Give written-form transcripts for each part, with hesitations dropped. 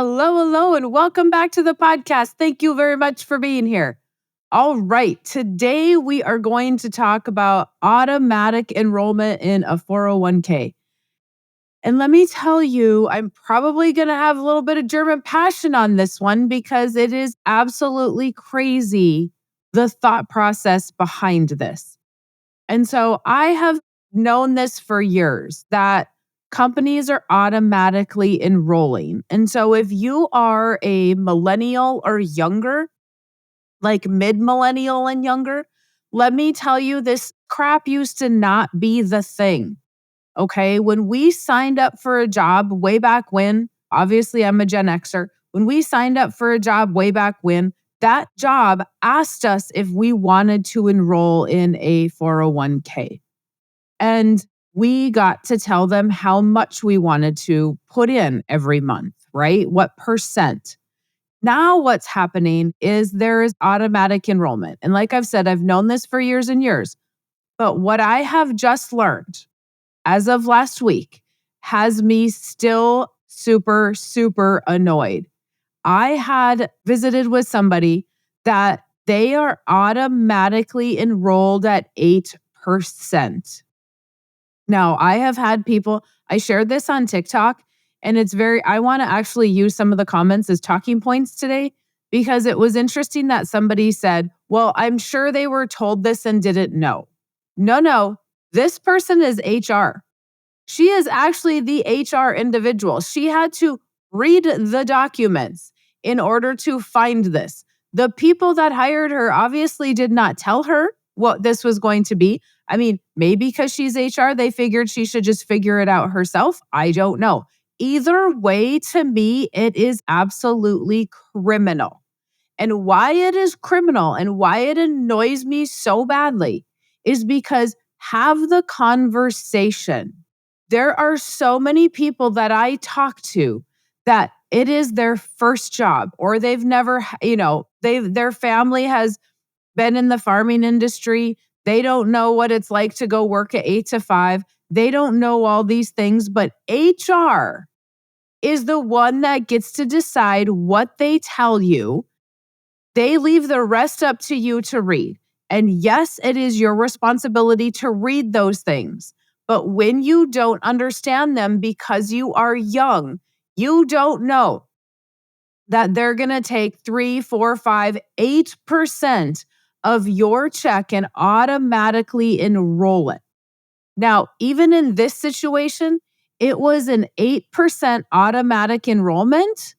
Hello, hello, and welcome back to the podcast. Thank you very much for being here. All right, today we are going to talk about automatic enrollment in a 401k. And let me tell you, I'm probably going to have a little bit of German passion on this one because it is absolutely crazy the thought process behind this. And so I have known this for years that companies are automatically enrolling. And so if you are a millennial or younger, like mid millennial and younger, let me tell you, this crap used to not be the thing. Okay. When we signed up for a job way back when, obviously I'm a Gen Xer. When we signed up for a job way back when, that job asked us if we wanted to enroll in a 401k. And we got to tell them how much we wanted to put in every month, right? What percent. Now, what's happening is there is automatic enrollment. And like I've said, I've known this for years and years. But what I have just learned as of last week has me still super, super annoyed. I had visited with somebody that they are automatically enrolled at 8%. Now, I have had people, I shared this on TikTok, and I want to actually use some of the comments as talking points today because it was interesting that somebody said, well, I'm sure they were told this and didn't know. No, this person is HR. She is actually the HR individual. She had to read the documents in order to find this. The people that hired her obviously did not tell her what this was going to be. I mean, maybe because she's HR, they figured she should just figure it out herself. I don't know. Either way, to me, it is absolutely criminal. And why it is criminal and why it annoys me so badly is because have the conversation. There are so many people that I talk to that it is their first job or they've never, their family has been in the farming industry. They don't know what it's like to go work at 8 to 5. They don't know all these things, but HR is the one that gets to decide what they tell you. They leave the rest up to you to read. And yes, it is your responsibility to read those things. But when you don't understand them because you are young, you don't know that they're going to take 3, 4, 5, 8% of your check and automatically enroll it. Now, even in this situation, it was an 8% automatic enrollment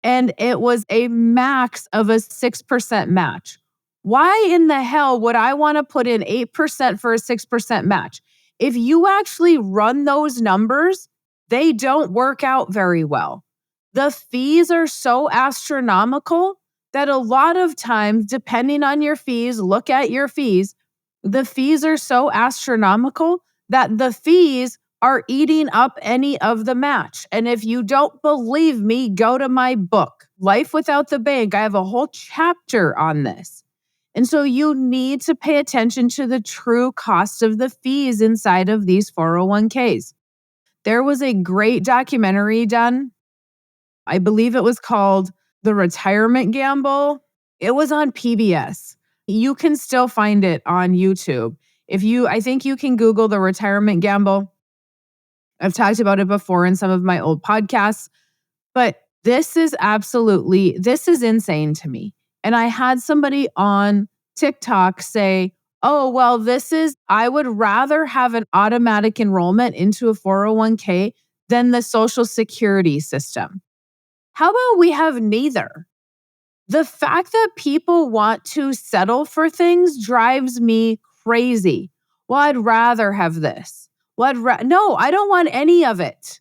and it was a max of a 6% match. Why in the hell would I want to put in 8% for a 6% match? If you actually run those numbers, they don't work out very well. The fees are so astronomical that a lot of times, depending on your fees, look at your fees, the fees are so astronomical that the fees are eating up any of the match. And if you don't believe me, go to my book, Life Without the Bank. I have a whole chapter on this. And so you need to pay attention to the true cost of the fees inside of these 401ks. There was a great documentary done. I believe it was called The Retirement Gamble. It was on PBS. You can still find it on YouTube. I think you can Google The Retirement Gamble. I've talked about it before in some of my old podcasts, but this is insane to me. And I had somebody on TikTok say, oh, well, I would rather have an automatic enrollment into a 401k than the Social Security system. How about we have neither? The fact that people want to settle for things drives me crazy. Well, I'd rather have this. No, I don't want any of it.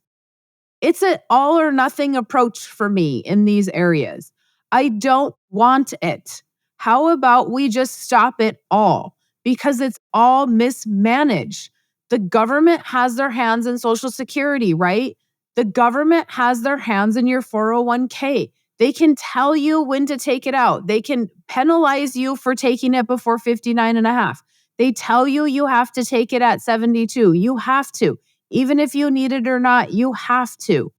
It's an all or nothing approach for me in these areas. I don't want it. How about we just stop it all? Because it's all mismanaged. The government has their hands in Social Security, right? The government has their hands in your 401k. They can tell you when to take it out. They can penalize you for taking it before 59 and a half. They tell you have to take it at 72. You have to. Even if you need it or not, you have to,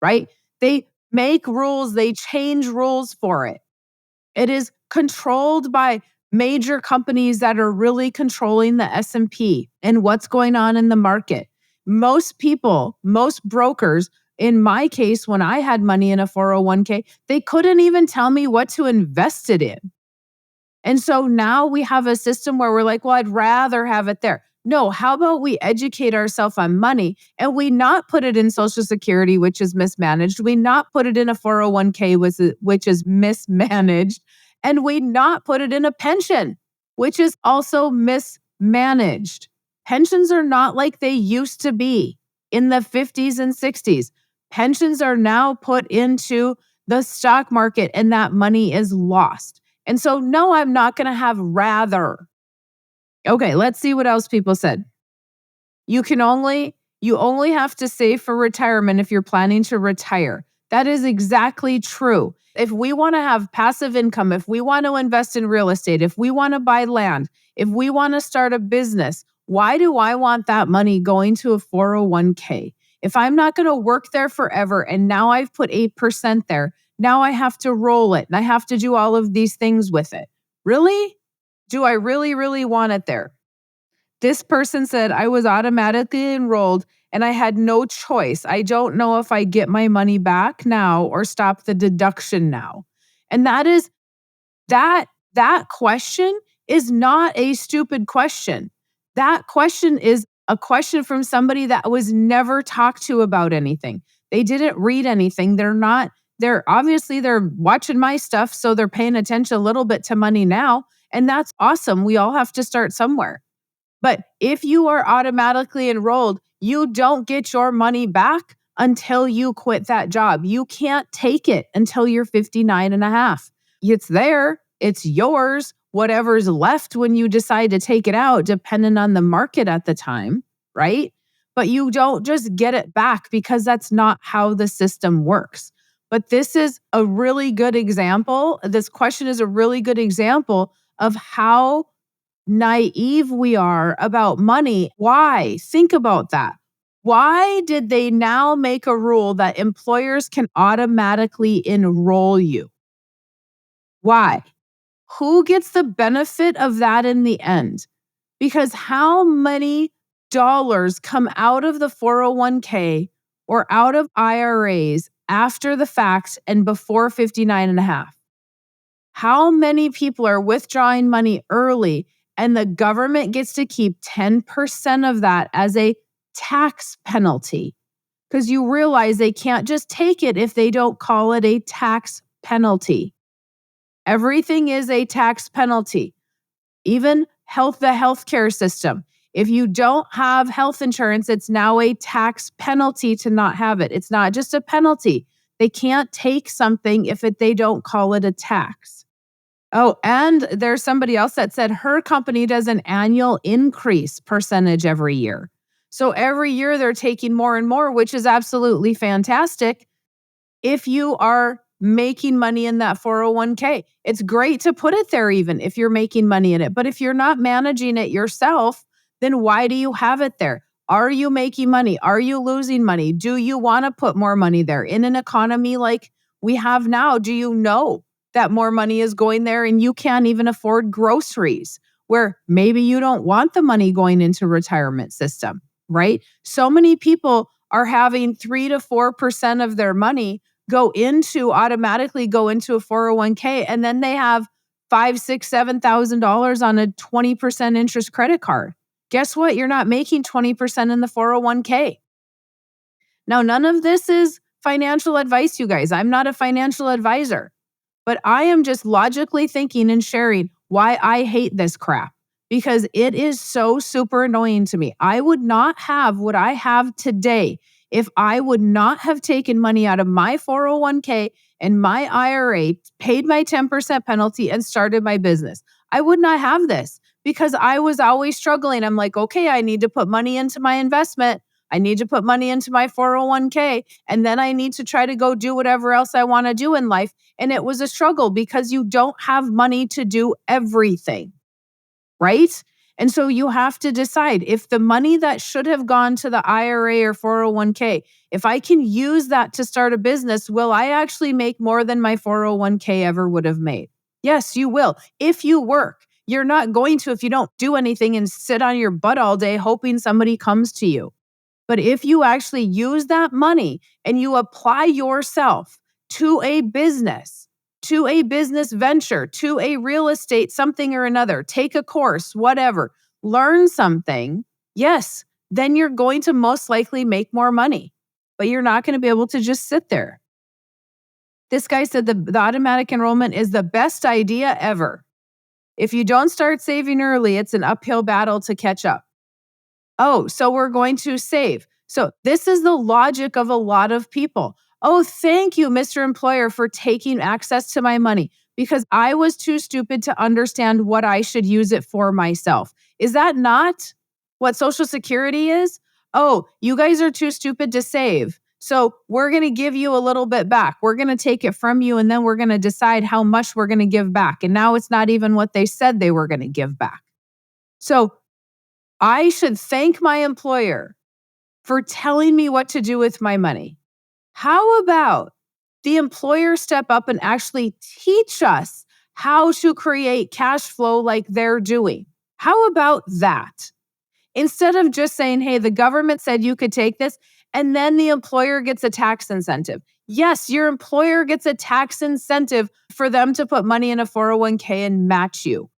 right? They make rules, they change rules for it. It is controlled by major companies that are really controlling the S&P and what's going on in the market. Most people, most brokers, in my case, when I had money in a 401k, they couldn't even tell me what to invest it in. And so now we have a system where we're like, well, I'd rather have it there. No, how about we educate ourselves on money and we not put it in Social Security, which is mismanaged. We not put it in a 401k, which is mismanaged. And we not put it in a pension, which is also mismanaged. Pensions are not like they used to be in the 50s and 60s. Pensions are now put into the stock market and that money is lost. And so, no, I'm not going to have rather. Okay, let's see what else people said. You only have to save for retirement if you're planning to retire. That is exactly true. If we want to have passive income, if we want to invest in real estate, if we want to buy land, if we want to start a business, why do I want that money going to a 401k? If I'm not going to work there forever and now I've put 8% there, now I have to roll it and I have to do all of these things with it. Really? Do I really, really want it there? This person said, I was automatically enrolled and I had no choice. I don't know if I get my money back now or stop the deduction now. And that question is not a stupid question. That question is a question from somebody that was never talked to about anything. They didn't read anything. They're obviously they're watching my stuff, so they're paying attention a little bit to money now. And that's awesome. We all have to start somewhere. But if you are automatically enrolled, you don't get your money back until you quit that job. You can't take it until you're 59 and a half. It's there. It's yours. Whatever's left when you decide to take it out, depending on the market at the time, right? But you don't just get it back because that's not how the system works. But this is a really good example. This question is a really good example of how naive we are about money. Why? Think about that. Why did they now make a rule that employers can automatically enroll you? Why? Who gets the benefit of that in the end? Because how many dollars come out of the 401k or out of IRAs after the fact and before 59 and a half? How many people are withdrawing money early and the government gets to keep 10% of that as a tax penalty? Because you realize they can't just take it if they don't call it a tax penalty. Everything is a tax penalty. Even the healthcare system. If you don't have health insurance, it's now a tax penalty to not have it. It's not just a penalty. They can't take something if they don't call it a tax. Oh, and there's somebody else that said her company does an annual increase percentage every year. So every year they're taking more and more, which is absolutely fantastic. If you are making money in that 401k, it's great to put it there even if you're making money in it. But if you're not managing it yourself, then why do you have it there? Are you making money? Are you losing money? Do you want to put more money there? In an economy like we have now, do you know that more money is going there and you can't even afford groceries, where maybe you don't want the money going into retirement system, right? So many people are having 3 to 4% of their money automatically go into a 401k, and then they have $5,000, $6,000, $7,000 on a 20% interest credit card. Guess what? You're not making 20% in the 401k. Now, none of this is financial advice, you guys. I'm not a financial advisor, but I am just logically thinking and sharing why I hate this crap, because it is so super annoying to me. I would not have what I have today if I would not have taken money out of my 401k and my IRA, paid my 10% penalty, and started my business. I would not have this because I was always struggling. I'm like, okay, I need to put money into my investment. I need to put money into my 401k, and then I need to try to go do whatever else I want to do in life. And it was a struggle because you don't have money to do everything, right? And so you have to decide if the money that should have gone to the IRA or 401k, if I can use that to start a business, will I actually make more than my 401k ever would have made? Yes, you will. If you work, you're not going to if you don't do anything and sit on your butt all day hoping somebody comes to you. But if you actually use that money and you apply yourself to a business, venture, to a real estate, something or another, take a course, whatever, learn something, yes, then you're going to most likely make more money. But you're not going to be able to just sit there. This guy said the automatic enrollment is the best idea ever. If you don't start saving early, it's an uphill battle to catch up. Oh, so we're going to save. So this is the logic of a lot of people. Oh, thank you, Mr. Employer, for taking access to my money because I was too stupid to understand what I should use it for myself. Is that not what Social Security is? Oh, you guys are too stupid to save. So we're going to give you a little bit back. We're going to take it from you and then we're going to decide how much we're going to give back. And now it's not even what they said they were going to give back. So I should thank my employer for telling me what to do with my money. How about the employer step up and actually teach us how to create cash flow like they're doing? How about that? Instead of just saying, hey, the government said you could take this, and then the employer gets a tax incentive. Yes, your employer gets a tax incentive for them to put money in a 401k and match you.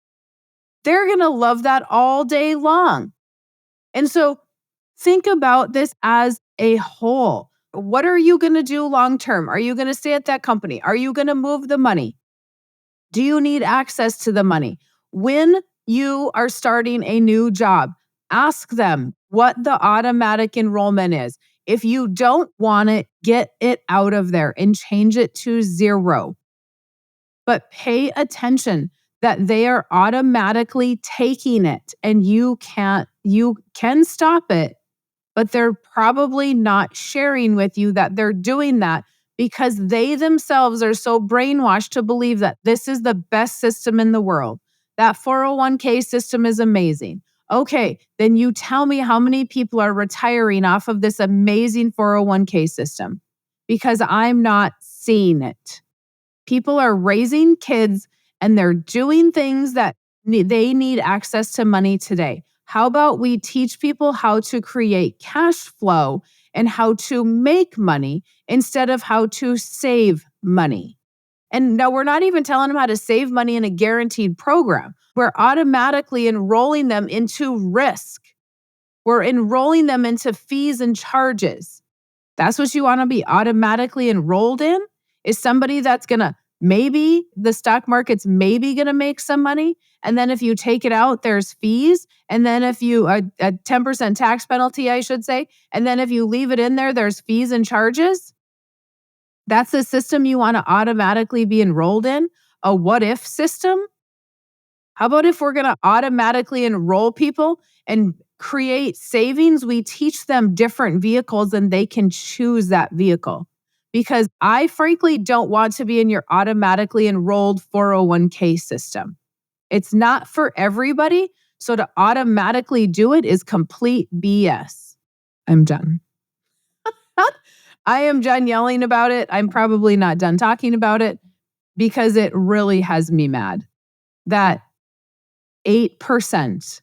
They're going to love that all day long. And so think about this as a whole. What are you going to do long term? Are you going to stay at that company? Are you going to move the money? Do you need access to the money? When you are starting a new job, ask them what the automatic enrollment is. If you don't want it, get it out of there and change it to 0. But pay attention that they are automatically taking it and you can stop it, but they're probably not sharing with you that they're doing that because they themselves are so brainwashed to believe that this is the best system in the world. That 401k system is amazing. Okay, then you tell me how many people are retiring off of this amazing 401k system because I'm not seeing it. People are raising kids and they're doing things that they need access to money today. How about we teach people how to create cash flow and how to make money instead of how to save money? And no, we're not even telling them how to save money in a guaranteed program. We're automatically enrolling them into risk. We're enrolling them into fees and charges. That's what you want to be automatically enrolled in? Is somebody that's going to maybe the stock market's maybe going to make some money. And then if you take it out, there's fees. And then if you a 10% tax penalty, I should say. And then if you leave it in there, there's fees and charges. That's the system you want to automatically be enrolled in? A what if system? How about if we're going to automatically enroll people and create savings? We teach them different vehicles and they can choose that vehicle. Because I frankly don't want to be in your automatically enrolled 401k system. It's not for everybody. So to automatically do it is complete BS. I'm done. I am done yelling about it. I'm probably not done talking about it because it really has me mad. That 8%.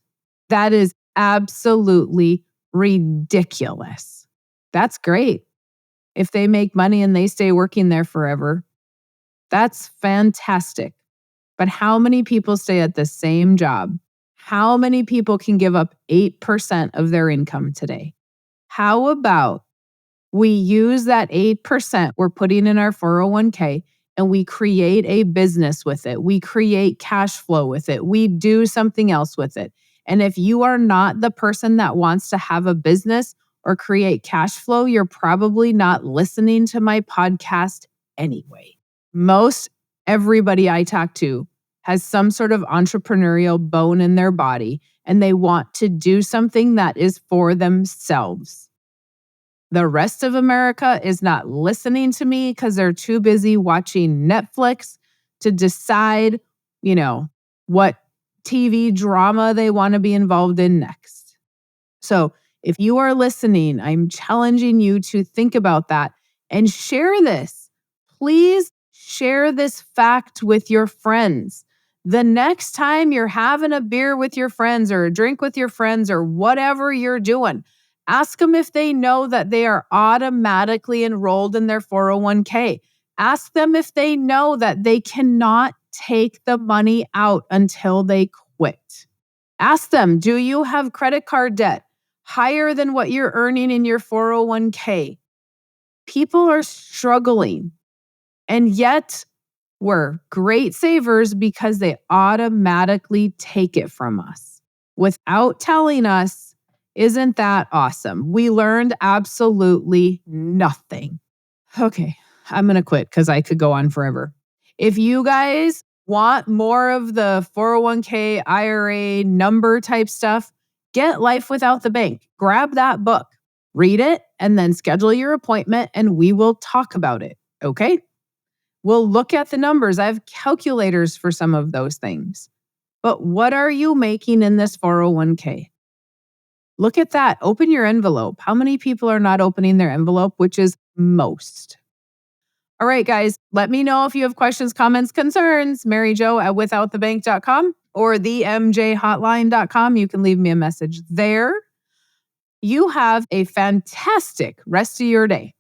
That is absolutely ridiculous. That's great. If they make money and they stay working there forever, that's fantastic. But how many people stay at the same job? How many people can give up 8% of their income today? How about we use that 8% we're putting in our 401k and we create a business with it. We create cash flow with it. We do something else with it. And if you are not the person that wants to have a business or create cash flow, you're probably not listening to my podcast anyway. Most everybody I talk to has some sort of entrepreneurial bone in their body and they want to do something that is for themselves. The rest of America is not listening to me because they're too busy watching Netflix to decide, what TV drama they want to be involved in next. So, if you are listening, I'm challenging you to think about that and share this. Please share this fact with your friends. The next time you're having a beer with your friends or a drink with your friends or whatever you're doing, ask them if they know that they are automatically enrolled in their 401k. Ask them if they know that they cannot take the money out until they quit. Ask them, do you have credit card debt higher than what you're earning in your 401k? People are struggling, and yet we're great savers because they automatically take it from us without telling us. Isn't that awesome? We learned absolutely nothing. Okay, I'm going to quit because I could go on forever. If you guys want more of the 401k, IRA number type stuff, get Life Without the Bank. Grab that book, read it, and then schedule your appointment and we will talk about it. Okay? We'll look at the numbers. I have calculators for some of those things. But what are you making in this 401k? Look at that. Open your envelope. How many people are not opening their envelope, which is most? All right, guys, let me know if you have questions, comments, concerns. MaryJo@withoutthebank.com or themjhotline.com. You can leave me a message there. You have a fantastic rest of your day.